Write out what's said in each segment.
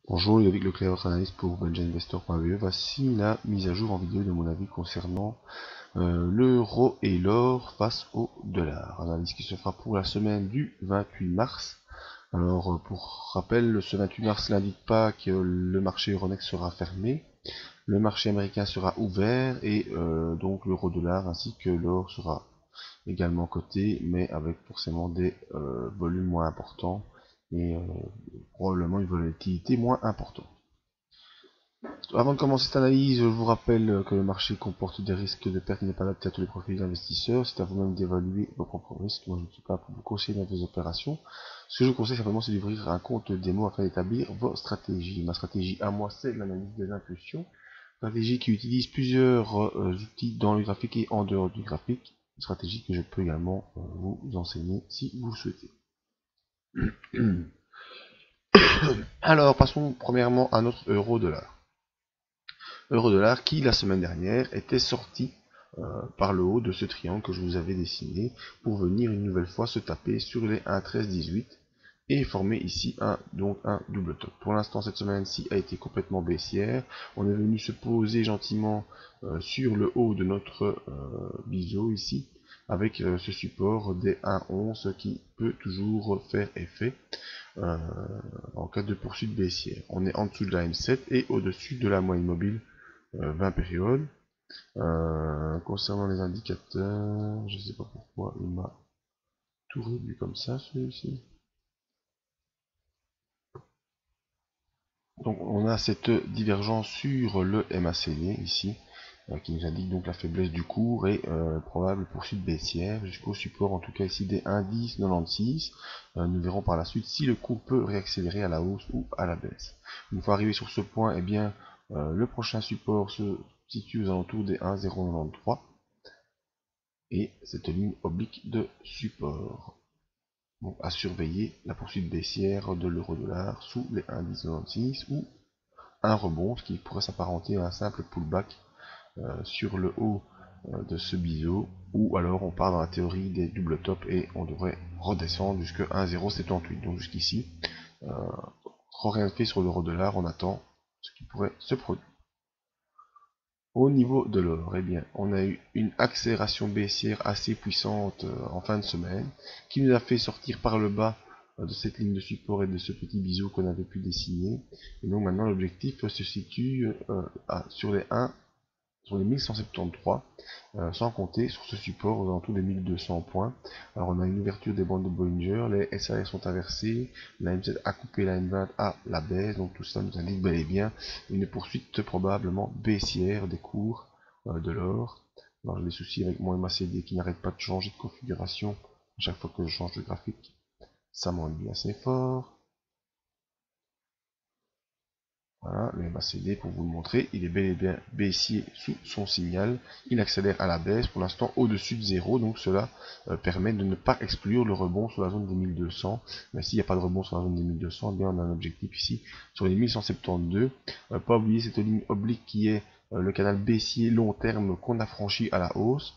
Bonjour, Ludovic Leclerc, votre analyste pour benjaminvestor.be. Voici la mise à jour en vidéo de mon avis concernant l'euro et l'or face au dollar. Analyse qui se fera pour la semaine du 28 mars. Alors, pour rappel, ce 28 mars n'indique pas que le marché Euronext sera fermé. Le marché américain sera ouvert et donc l'euro-dollar ainsi que l'or sera également coté, mais avec forcément des volumes moins importants et probablement une volatilité moins importante. Avant de commencer cette analyse, je vous rappelle que le marché comporte des risques de perte qui n'est pas adapté à tous les profils d'investisseurs. C'est à vous-même d'évaluer vos propres risques. Moi, je ne suis pas pour vous conseiller dans vos opérations. Ce que je vous conseille simplement, c'est d'ouvrir un compte démo afin d'établir vos stratégies. Ma stratégie à moi, c'est l'analyse des impulsions. Stratégie qui utilise plusieurs outils dans le graphique et en dehors du graphique. Une stratégie que je peux également vous enseigner si vous le souhaitez. Alors, passons premièrement à notre euro-dollar. Euro-dollar qui, la semaine dernière, était sorti par le haut de ce triangle que je vous avais dessiné pour venir une nouvelle fois se taper sur les 1,1318 et former ici donc un double top. Pour l'instant, cette semaine-ci a été complètement baissière. On est venu se poser gentiment sur le haut de notre biseau ici, avec ce support des 1,11 qui peut toujours faire effet en cas de poursuite baissière. On est en dessous de la M7 et au-dessus de la moyenne mobile 20 périodes. Concernant les indicateurs, je sais pas pourquoi il m'a tout réduit comme ça celui-ci. Donc on a cette divergence sur le MACD ici, qui nous indique donc la faiblesse du cours et probable poursuite baissière jusqu'au support en tout cas ici des 1,1096. Nous verrons par la suite si le cours peut réaccélérer à la hausse ou à la baisse. Une fois arrivé sur ce point, eh bien le prochain support se situe aux alentours des 1,093 et cette ligne oblique de support. Donc à surveiller la poursuite baissière de l'euro-dollar sous les 1,1096 ou un rebond, ce qui pourrait s'apparenter à un simple pullback sur le haut de ce biseau, ou alors on part dans la théorie des double top et on devrait redescendre jusqu'à 1,078. Donc jusqu'ici, rien fait sur l'euro-dollar, on attend ce qui pourrait se produire. Au niveau de l'or, eh bien, on a eu une accélération baissière assez puissante en fin de semaine, qui nous a fait sortir par le bas de cette ligne de support et de ce petit biseau qu'on avait pu dessiner. Et donc maintenant l'objectif se situe sur les 1173, sans compter sur ce support aux alentours des 1200 points. Alors on a une ouverture des bandes de Bollinger, les SAR sont inversés, la M7 a coupé la M20 à la baisse, donc tout ça nous indique bel et bien une poursuite probablement baissière des cours de l'or. Alors j'ai des soucis avec mon MACD qui n'arrête pas de changer de configuration à chaque fois que je change de graphique, ça m'ennuie assez fort. Voilà, le MACD pour vous le montrer, il est bel et bien baissier sous son signal, il accélère à la baisse, pour l'instant au-dessus de 0, donc cela permet de ne pas exclure le rebond sur la zone des 1200, mais s'il n'y a pas de rebond sur la zone des 1200, eh bien on a un objectif ici sur les 1172, pas oublier cette ligne oblique qui est le canal baissier long terme qu'on a franchi à la hausse.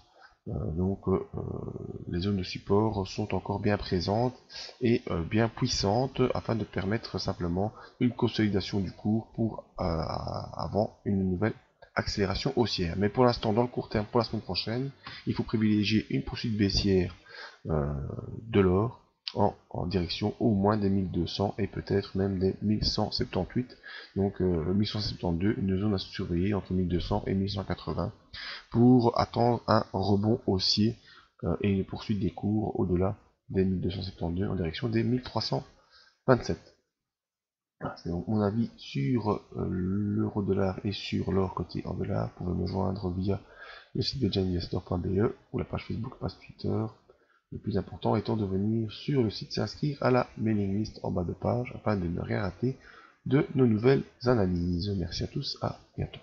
Les zones de support sont encore bien présentes et bien puissantes afin de permettre simplement une consolidation du cours pour avant une nouvelle accélération haussière. Mais pour l'instant, dans le court terme, pour la semaine prochaine, il faut privilégier une poursuite baissière de l'or en direction au moins des 1200 et peut-être même des 1178. Donc 1172, une zone à surveiller entre 1200 et 1180 pour attendre un rebond haussier et une poursuite des cours au-delà des 1272 en direction des 1327. C'est donc mon avis sur l'euro-dollar et sur l'or côté en dollars. Vous pouvez me joindre via le site benjaminvestor.be ou la page Facebook, page Twitter. Le plus important étant de venir sur le site s'inscrire à la mailing list en bas de page afin de ne rien rater de nos nouvelles analyses. Merci à tous, à bientôt.